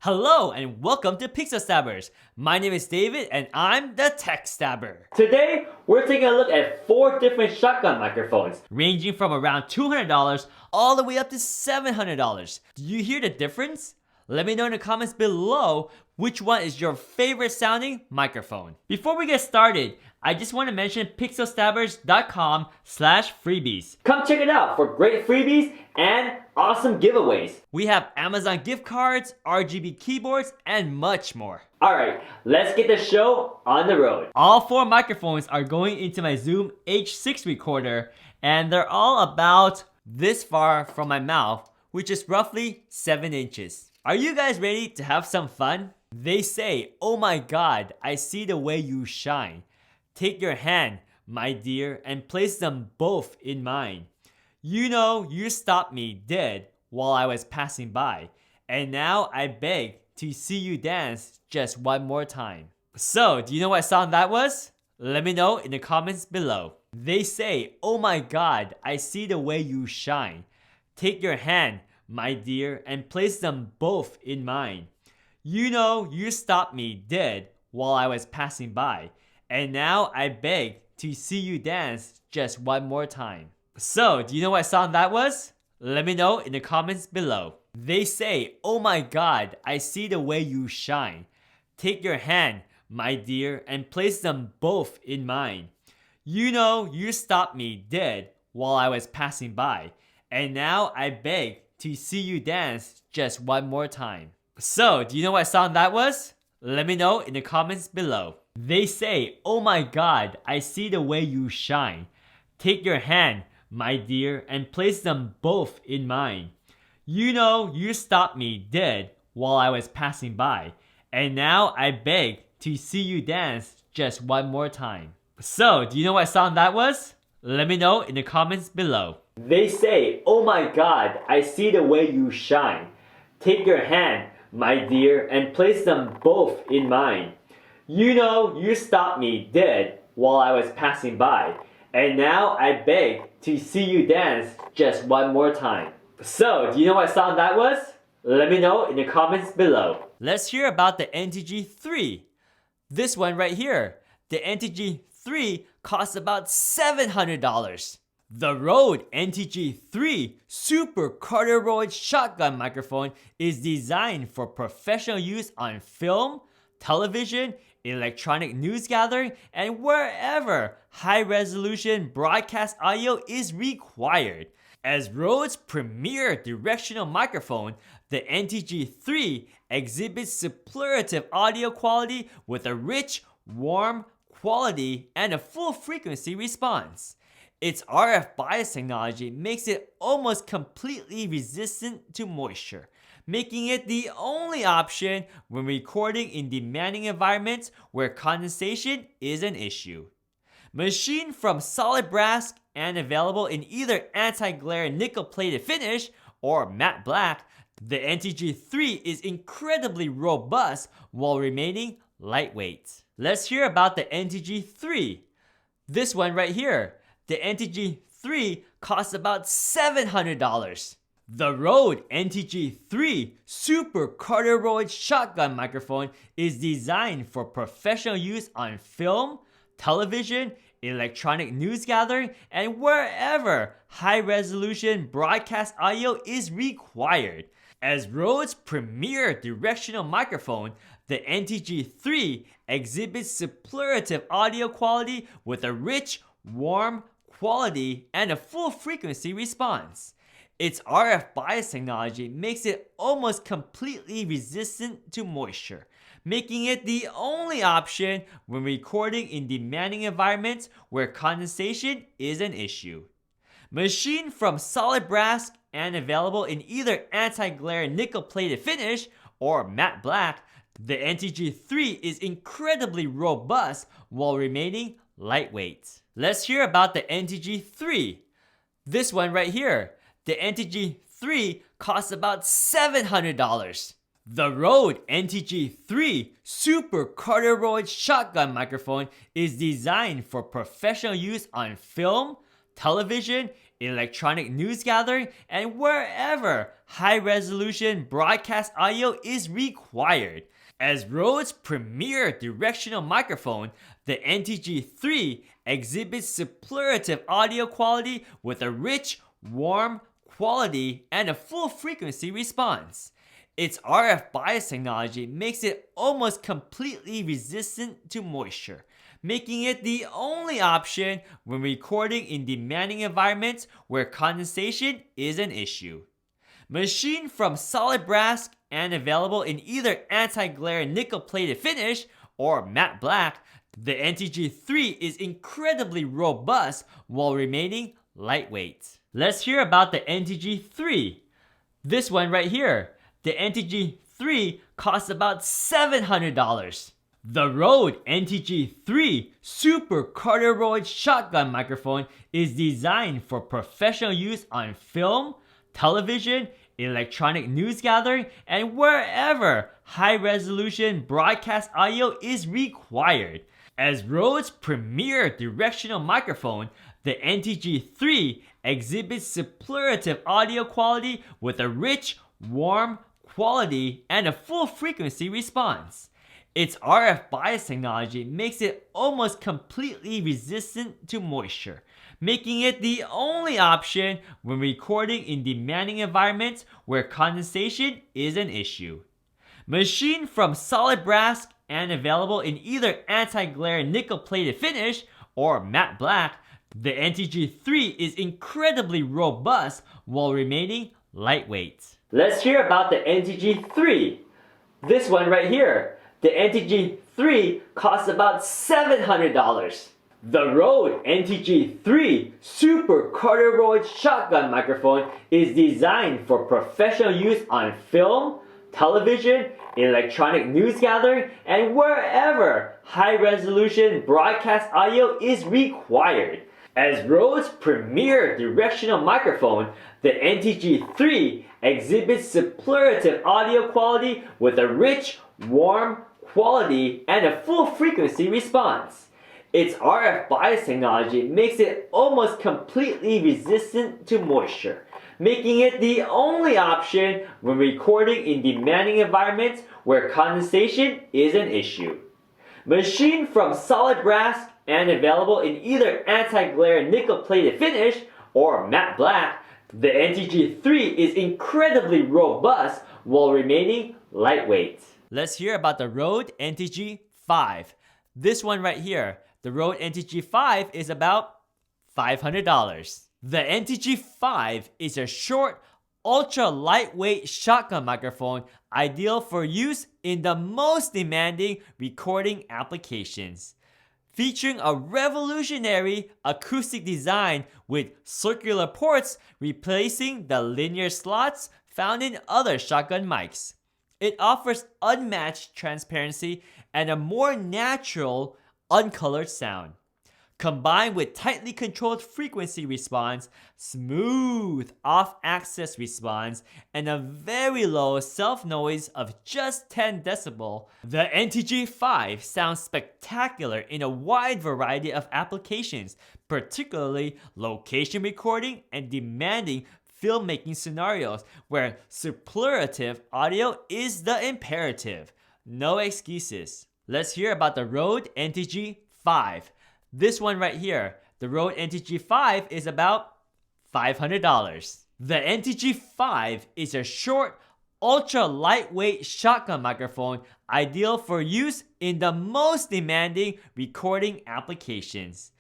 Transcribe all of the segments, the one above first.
Hello and welcome to Pixel Stabbers. My name is David and I'm the Tech Stabber. Today, we're taking a look at 4 different shotgun microphones. Ranging from around $200 all the way up to $700. Do you hear the difference? Let me know in the comments below which one is your favorite sounding microphone. Before we get started, I just want to mention pixelstabbers.com/freebies. Come check it out for great freebies and awesome giveaways. We have Amazon gift cards, RGB keyboards, and much more. Alright, let's get the show on the road. All 4 microphones are going into my Zoom H6 recorder, and they're all about this far from my mouth, which is roughly 7 inches. Are you guys ready to have some fun? They say, "Oh my God, I see the way you shine. Take your hand, my dear, and place them both in mine. You know you stopped me dead while I was passing by, and now I beg to see you dance just one more time." So, do you know what song that was? Let me know in the comments below. They say, "Oh my God, I see the way you shine. Take your hand, my dear, and place them both in mine. You know you stopped me dead while I was passing by, and now I beg to see you dance just one more time." So, do you know what song that was? Let me know in the comments below. They say, "Oh my God, I see the way you shine. Take your hand, my dear, and place them both in mine. You know you stopped me dead while I was passing by, and now I beg to see you dance just one more time." So, do you know what song that was? Let me know in the comments below. They say, "Oh my God, I see the way you shine. Take your hand, my dear, and place them both in mine. You know you stopped me dead while I was passing by, and now I beg to see you dance just one more time." So, do you know what song that was? Let me know in the comments below. They say, "Oh my God, I see the way you shine. Take your hand, my dear, and place them both in mine. You know you stopped me dead while I was passing by, and now I beg to see you dance just one more time." So, do you know what song that was? Let me know in the comments below. Let's hear about the NTG3. This one right here. The NTG3 costs about $700. The Rode NTG3 Super Corduroy Shotgun Microphone is designed for professional use on film, television, electronic news gathering, and wherever high-resolution broadcast audio is required. As Rode's premier directional microphone, the NTG3 exhibits superlative audio quality with a rich, warm quality and a full frequency response. Its RF bias technology makes it almost completely resistant to moisture, making it the only option when recording in demanding environments where condensation is an issue. Machined from solid brass and available in either anti-glare nickel-plated finish or matte black, the NTG3 is incredibly robust while remaining lightweight. Let's hear about the NTG3. This one right here. The NTG3 costs about $700. The Rode NTG3 Super Corduroy Shotgun Microphone is designed for professional use on film, television, electronic news gathering, and wherever high-resolution broadcast audio is required. As Rode's premier directional microphone, the NTG3 exhibits superlative audio quality with a rich, warm quality and a full frequency response. Its RF bias technology makes it almost completely resistant to moisture, making it the only option when recording in demanding environments where condensation is an issue. Machined from solid brass and available in either anti-glare nickel-plated finish or matte black, the NTG3 is incredibly robust while remaining lightweight. Let's hear about the NTG3. This one right here. The NTG3 costs about $700. The Rode NTG3 Super Corduroy Shotgun Microphone is designed for professional use on film, television, electronic news gathering, and wherever high-resolution broadcast audio is required. As Rode's premier directional microphone, the NTG3 exhibits superlative audio quality with a rich, warm quality and a full frequency response. Its RF bias technology makes it almost completely resistant to moisture, making it the only option when recording in demanding environments where condensation is an issue. Machined from solid brass and available in either anti-glare nickel-plated finish or matte black, the NTG3 is incredibly robust while remaining lightweight. Let's hear about the NTG3. This one right here. The NTG3 costs about $700. The Rode NTG3 Super Corduroy Shotgun microphone is designed for professional use on film, television, electronic news gathering, and wherever high-resolution broadcast audio is required. As Rode's premier directional microphone, the NTG3 exhibits superlative audio quality with a rich, warm quality and a full frequency response. Its RF bias technology makes it almost completely resistant to moisture, making it the only option when recording in demanding environments where condensation is an issue. Machined from solid brass and available in either anti-glare nickel-plated finish or matte black, the NTG3 is incredibly robust while remaining lightweight. Let's hear about the NTG3. This one right here. The NTG3 costs about $700. The Rode NTG3 Super Corduroy Shotgun microphone is designed for professional use on film, television, electronic news gathering, and wherever high-resolution broadcast audio is required. As Rode's premier directional microphone, the NTG3 exhibits superlative audio quality with a rich, warm quality and a full frequency response. Its RF bias technology makes it almost completely resistant to moisture, making it the only option when recording in demanding environments where condensation is an issue. Machined from solid brass and available in either anti-glare nickel-plated finish or matte black, the NTG3 is incredibly robust while remaining lightweight. Let's hear about the Rode NTG5. This one right here. The Rode NTG5 is about $500. The NTG5 is a short, ultra lightweight shotgun microphone ideal for use in the most demanding recording applications. Featuring a revolutionary acoustic design with circular ports replacing the linear slots found in other shotgun mics. It offers unmatched transparency and a more natural, uncolored sound. Combined with tightly controlled frequency response, smooth off-axis response, and a very low self-noise of just 10 decibel, the NTG5 sounds spectacular in a wide variety of applications, particularly location recording and demanding filmmaking scenarios where superlative audio is the imperative. No excuses. Let's hear about the Rode NTG5. This one right here, the Rode NTG5 is about $500. The NTG5 is a short, ultra lightweight shotgun microphone ideal for use in the most demanding recording applications.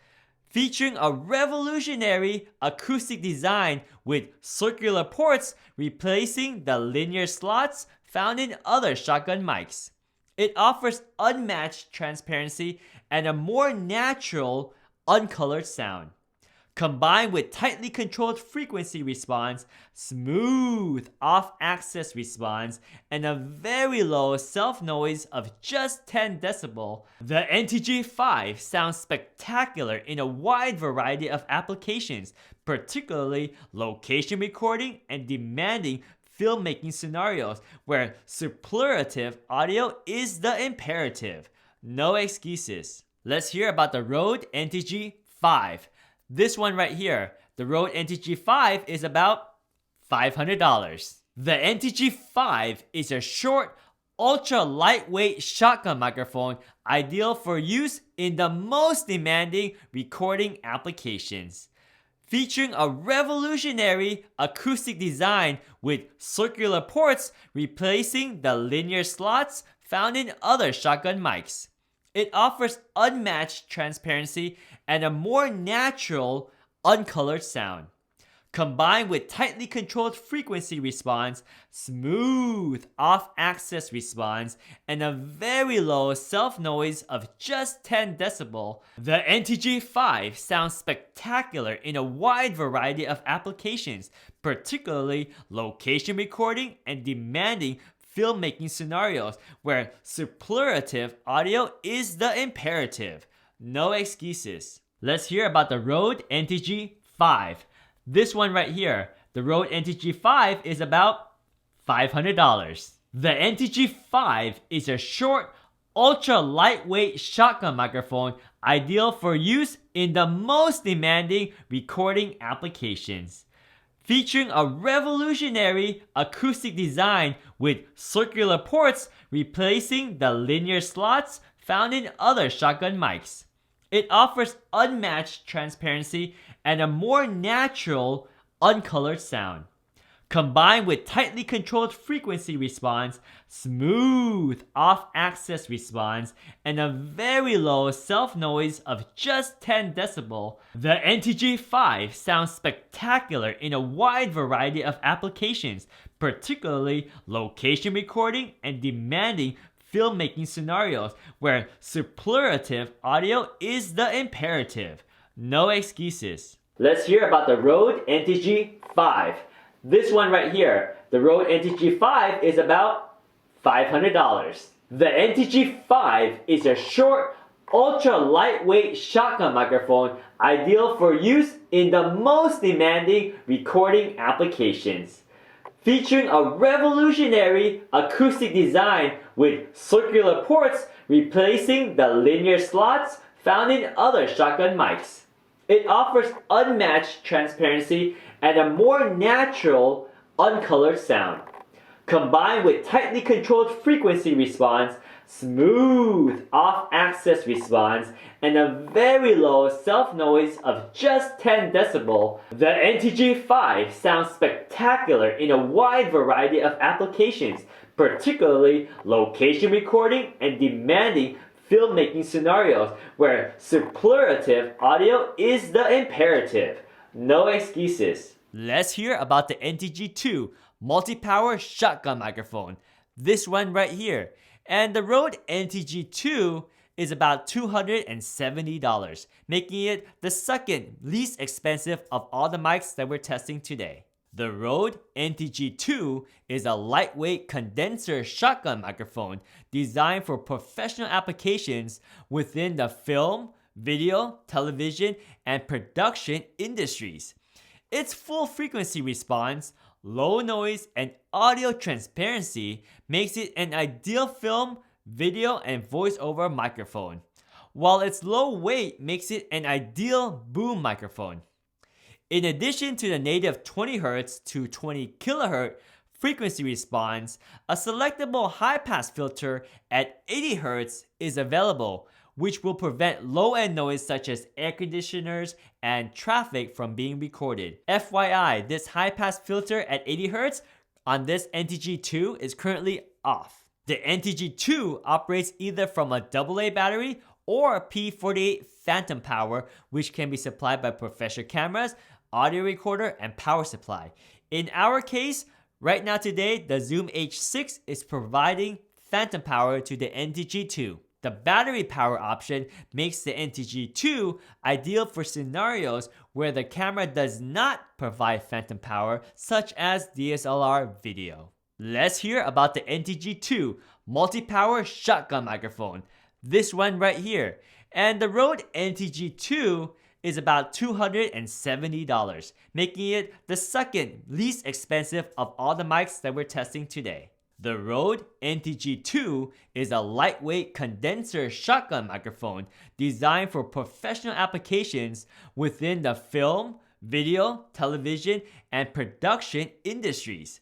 Featuring a revolutionary acoustic design with circular ports replacing the linear slots found in other shotgun mics. It offers unmatched transparency and a more natural, uncolored sound. Combined with tightly controlled frequency response, smooth off-axis response, and a very low self-noise of just 10 decibel, the NTG5 sounds spectacular in a wide variety of applications, particularly location recording and demanding filmmaking scenarios where superlative audio is the imperative. No excuses. Let's hear about the Rode NTG5. This one right here, The Rode NTG5 is about $500. The NTG5 is a short, ultra lightweight shotgun microphone ideal for use in the most demanding recording applications. Featuring a revolutionary acoustic design with circular ports replacing the linear slots found in other shotgun mics. It offers unmatched transparency and a more natural, uncolored sound. Combined with tightly controlled frequency response, smooth off-axis response, and a very low self-noise of just 10 decibel, the NTG5 sounds spectacular in a wide variety of applications, particularly location recording and demanding filmmaking scenarios where superlative audio is the imperative. No excuses. Let's hear about the Rode NTG5. This one right here, the Rode NTG5 is about $500. The NTG5 is a short, ultra lightweight shotgun microphone ideal for use in the most demanding recording applications. Featuring a revolutionary acoustic design with circular ports replacing the linear slots found in other shotgun mics. It offers unmatched transparency and a more natural, uncolored sound. Combined with tightly controlled frequency response, smooth off-axis response, and a very low self-noise of just 10 decibel, the NTG5 sounds spectacular in a wide variety of applications, particularly location recording and demanding filmmaking scenarios where superlative audio is the imperative. No excuses. Let's hear about the Rode NTG5. This one right here, the Rode NTG5 is about $500. The NTG5 is a short, ultra lightweight shotgun microphone ideal for use in the most demanding recording applications. Featuring a revolutionary acoustic design with circular ports replacing the linear slots found in other shotgun mics. It offers unmatched transparency and a more natural, uncolored sound. Combined with tightly controlled frequency response, smooth off-axis response, and a very low self-noise of just 10 decibel, the NTG5 sounds spectacular in a wide variety of applications, particularly location recording and demanding filmmaking scenarios where superlative audio is the imperative. No excuses. Let's hear about the NTG2 multi-power shotgun microphone. This one right here. And the Rode NTG2 is about $270, making it the second least expensive of all the mics that we're testing today. The Rode NTG2 is a lightweight condenser shotgun microphone designed for professional applications within the film, video, television, and production industries. Its full frequency response, low noise, and audio transparency makes it an ideal film, video, and voiceover microphone, while its low weight makes it an ideal boom microphone. In addition to the native 20Hz to 20 kHz frequency response, a selectable high-pass filter at 80 Hz is available, which will prevent low-end noise such as air conditioners and traffic from being recorded. FYI, this high-pass filter at 80 Hz on this NTG2 is currently off. The NTG2 operates either from a AA battery or P48 phantom power, which can be supplied by professional cameras, audio recorder, and power supply. In our case, right now today, the Zoom H6 is providing phantom power to the NTG2. The battery power option makes the NTG2 ideal for scenarios where the camera does not provide phantom power, such as DSLR video. Let's hear about the NTG2 multi-power shotgun microphone. This one right here. And the Rode NTG2 is about $270, making it the second least expensive of all the mics that we're testing today. The Rode NTG2 is a lightweight condenser shotgun microphone designed for professional applications within the film, video, television, and production industries.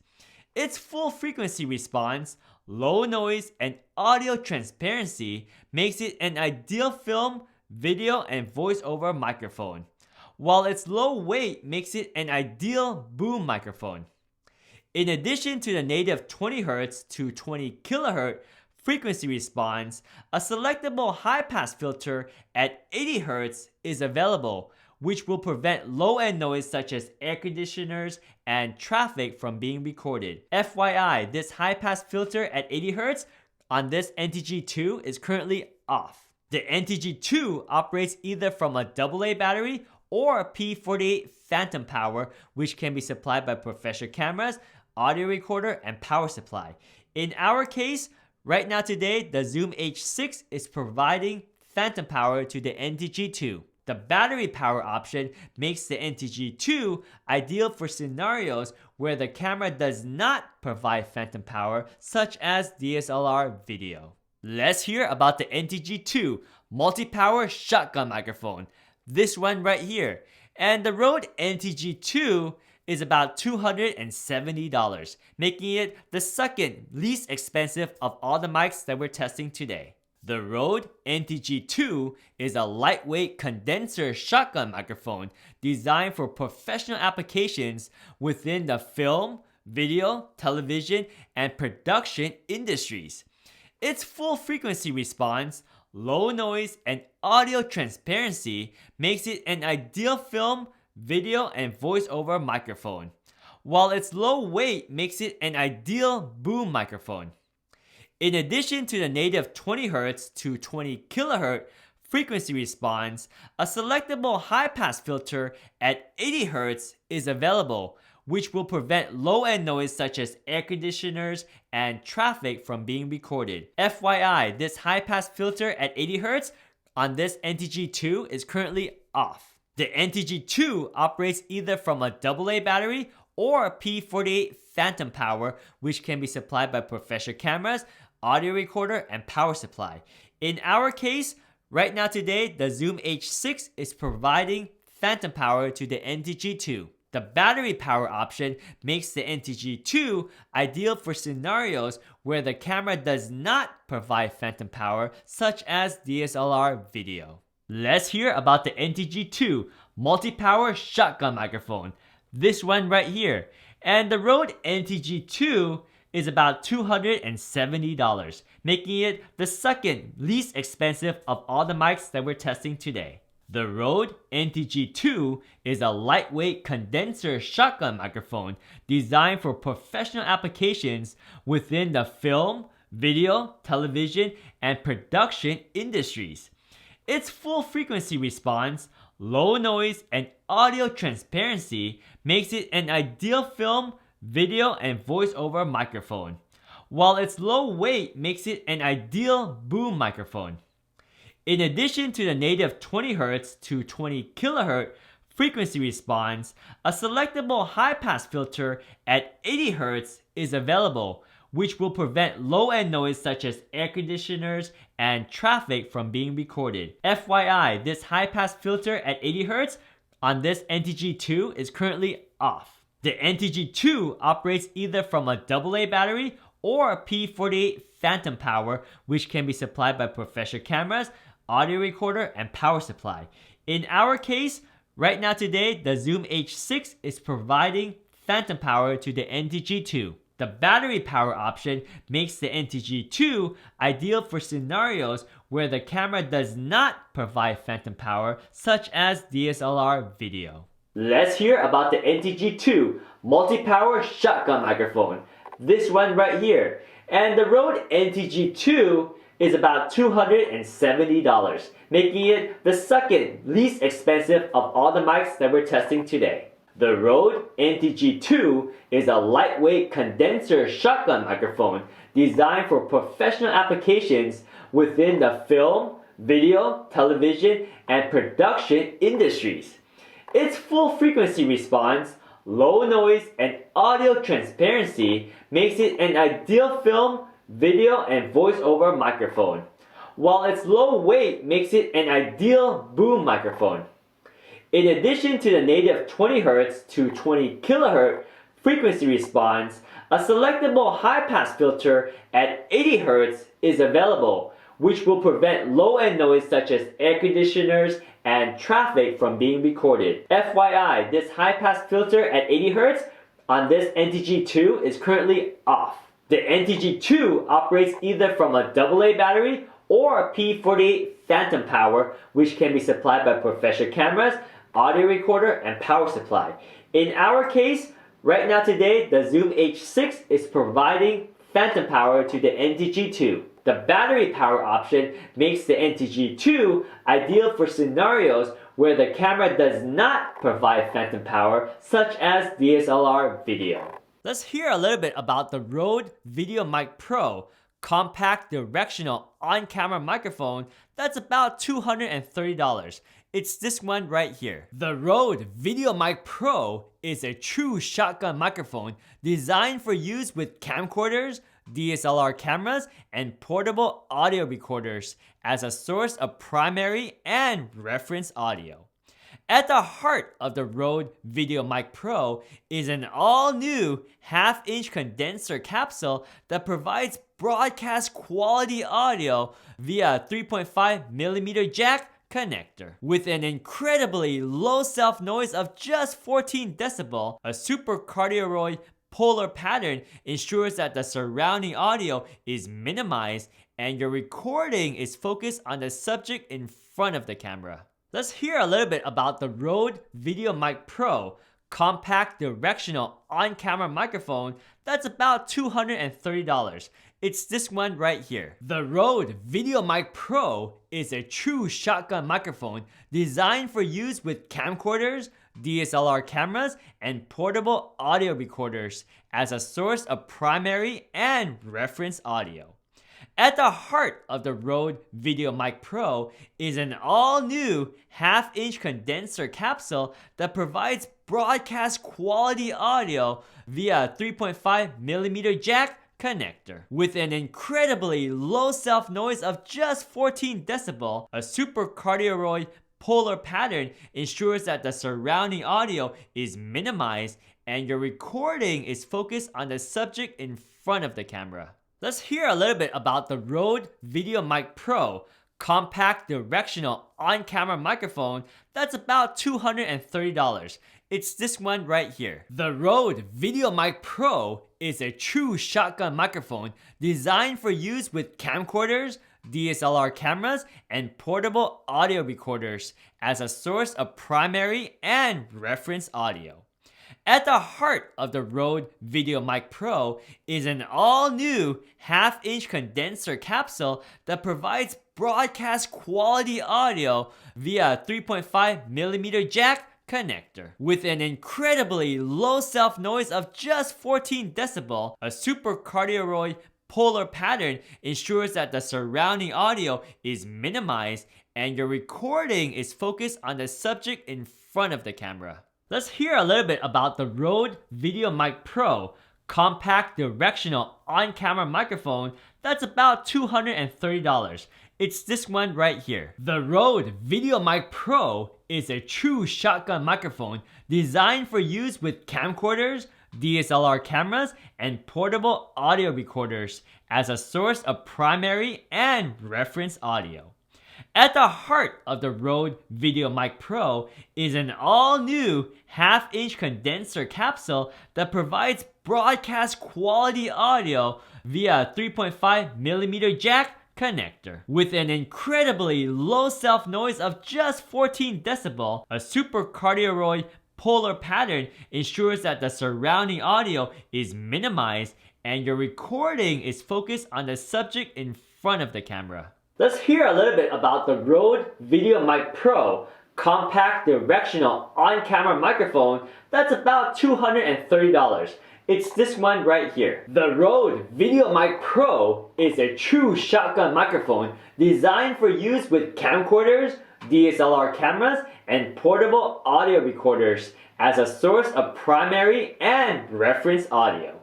Its full frequency response, low noise, and audio transparency makes it an ideal film, video, and voiceover microphone, while its low weight makes it an ideal boom microphone. In addition to the native 20Hz to 20 kHz frequency response, a selectable high-pass filter at 80 Hz is available, which will prevent low-end noise such as air conditioners and traffic from being recorded. FYI, this high-pass filter at 80 Hz on this NTG2 is currently off. The NTG2 operates either from a AA battery or a P48 phantom power, which can be supplied by professional cameras, audio recorder, and power supply. In our case, right now today, the Zoom H6 is providing phantom power to the NTG2. The battery power option makes the NTG2 ideal for scenarios where the camera does not provide phantom power, such as DSLR video. Let's hear about the NTG2 multi-power shotgun microphone, this one right here. And the Rode NTG2 is about $270, making it the second least expensive of all the mics that we're testing today. The Rode NTG2 is a lightweight condenser shotgun microphone designed for professional applications within the film, video, television, and production industries. Its full frequency response, low noise, and audio transparency makes it an ideal film, video, and voiceover microphone, while its low weight makes it an ideal boom microphone. In addition to the native 20Hz to 20 kHz frequency response, a selectable high-pass filter at 80 Hz is available, which will prevent low-end noise such as air conditioners and traffic from being recorded. FYI, this high-pass filter at 80 Hz on this NTG2 is currently off. The NTG2 operates either from a AA battery or a P48 phantom power, which can be supplied by professional cameras, audio recorder, and power supply. In our case, right now today, the Zoom H6 is providing phantom power to the NTG2. The battery power option makes the NTG2 ideal for scenarios where the camera does not provide phantom power, such as DSLR video. Let's hear about the NTG2 multi-power shotgun microphone, this one right here. And the Rode NTG2 is about $270, making it the second least expensive of all the mics that we're testing today. The Rode NTG2 is a lightweight condenser shotgun microphone designed for professional applications within the film, video, television, and production industries. Its full frequency response, low noise, and audio transparency makes it an ideal film, video, and voiceover microphone, while its low weight makes it an ideal boom microphone. In addition to the native 20Hz to 20 kHz frequency response, a selectable high-pass filter at 80 Hz is available, which will prevent low-end noise such as air conditioners and traffic from being recorded. FYI, this high-pass filter at 80 Hz on this NTG2 is currently off. The NTG2 operates either from a AA battery or a P48 phantom power, which can be supplied by professional cameras, audio recorder, and power supply. In our case, right now today, the Zoom H6 is providing phantom power to the NTG2. The battery power option makes the NTG2 ideal for scenarios where the camera does not provide phantom power, such as DSLR video. Let's hear about the NTG2 multi-power shotgun microphone, this one right here. And the Rode NTG2 is about $270, making it the second least expensive of all the mics that we're testing today. The Rode NTG2 is a lightweight condenser shotgun microphone designed for professional applications within the film, video, television, and production industries. Its full frequency response, low noise, and audio transparency makes it an ideal film, video, and voiceover microphone, while its low weight makes it an ideal boom microphone. In addition to the native 20 Hz to 20 kHz frequency response, a selectable high-pass filter at 80 Hz is available, which will prevent low-end noise such as air conditioners and traffic from being recorded. FYI, this high-pass filter at 80 Hz on this NTG2 is currently off. The NTG2 operates either from a AA battery or a P48 phantom power, which can be supplied by professional cameras, audio recorder, and power supply. In our case, right now today, the Zoom H6 is providing phantom power to the NTG2. The battery power option makes the NTG2 ideal for scenarios where the camera does not provide phantom power, such as DSLR video. Let's hear a little bit about the Rode VideoMic Pro compact directional on-camera microphone that's about $230. It's this one right here. The Rode VideoMic Pro is a true shotgun microphone designed for use with camcorders, DSLR cameras, and portable audio recorders as a source of primary and reference audio. At the heart of the Rode VideoMic Pro is an all-new half-inch condenser capsule that provides broadcast quality audio via a 3.5mm jack connector. With an incredibly low self-noise of just 14 decibel, a super cardioid polar pattern ensures that the surrounding audio is minimized and your recording is focused on the subject in front of the camera. Let's hear a little bit about the Rode VideoMic Pro compact directional on-camera microphone that's about $230. It's this one right here. The Rode VideoMic Pro is a true shotgun microphone designed for use with camcorders, DSLR cameras, and portable audio recorders as a source of primary and reference audio. At the heart of the Rode VideoMic Pro is an all-new half-inch condenser capsule that provides broadcast quality audio via a 3.5mm jack connector. With an incredibly low self-noise of just 14 decibel, a super cardioid polar pattern ensures that the surrounding audio is minimized and your recording is focused on the subject in front of the camera. Let's hear a little bit about the Rode VideoMic Pro compact directional on-camera microphone that's about $230. It's this one right here. The Rode VideoMic Pro is a true shotgun microphone designed for use with camcorders, DSLR cameras, and portable audio recorders as a source of primary and reference audio. At the heart of the Rode VideoMic Pro is an all-new half-inch condenser capsule that provides broadcast quality audio via a 3.5mm jack connector. With an incredibly low self-noise of just 14 decibel, a super cardioid polar pattern ensures that the surrounding audio is minimized and your recording is focused on the subject in front of the camera. Let's hear a little bit about the Rode VideoMic Pro compact directional on-camera microphone that's about $230. It's this one right here. The Rode VideoMic Pro is a true shotgun microphone designed for use with camcorders, DSLR cameras, and portable audio recorders as a source of primary and reference audio. At the heart of the Rode VideoMic Pro is an all-new half-inch condenser capsule that provides broadcast quality audio via a 3.5mm jack connector. With an incredibly low self-noise of just 14 decibel, a super cardioid polar pattern ensures that the surrounding audio is minimized and your recording is focused on the subject in front of the camera. Let's hear a little bit about the Rode VideoMic Pro compact directional on-camera microphone that's about $230. It's this one right here. The Rode VideoMic Pro is a true shotgun microphone designed for use with camcorders, DSLR cameras, and portable audio recorders as a source of primary and reference audio.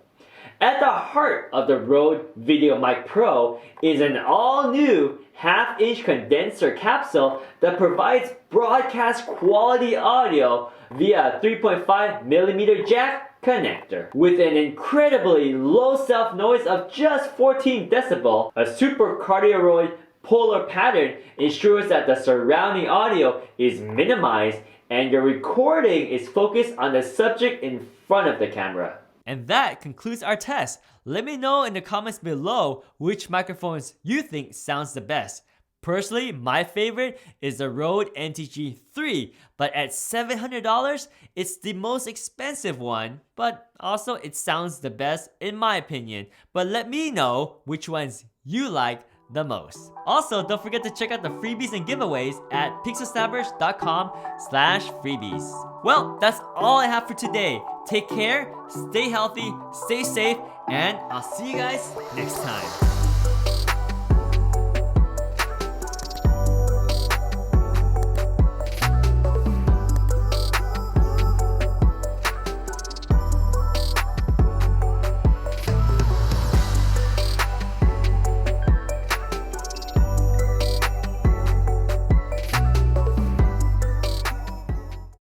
At the heart of the Rode VideoMic Pro is an all-new half-inch condenser capsule that provides broadcast quality audio via a 3.5mm jack connector. With an incredibly low self-noise of just 14 decibel, a super cardioid polar pattern ensures that the surrounding audio is minimized and your recording is focused on the subject in front of the camera. And that concludes our test. Let me know in the comments below which microphones you think sounds the best. Personally, my favorite is the Rode NTG3, but at $700, it's the most expensive one, but also it sounds the best in my opinion. But let me know which ones you like the most. Also, don't forget to check out the freebies and giveaways at pixelsnappers.com/freebies. Well, that's all I have for today. Take care, stay healthy, stay safe, and I'll see you guys next time.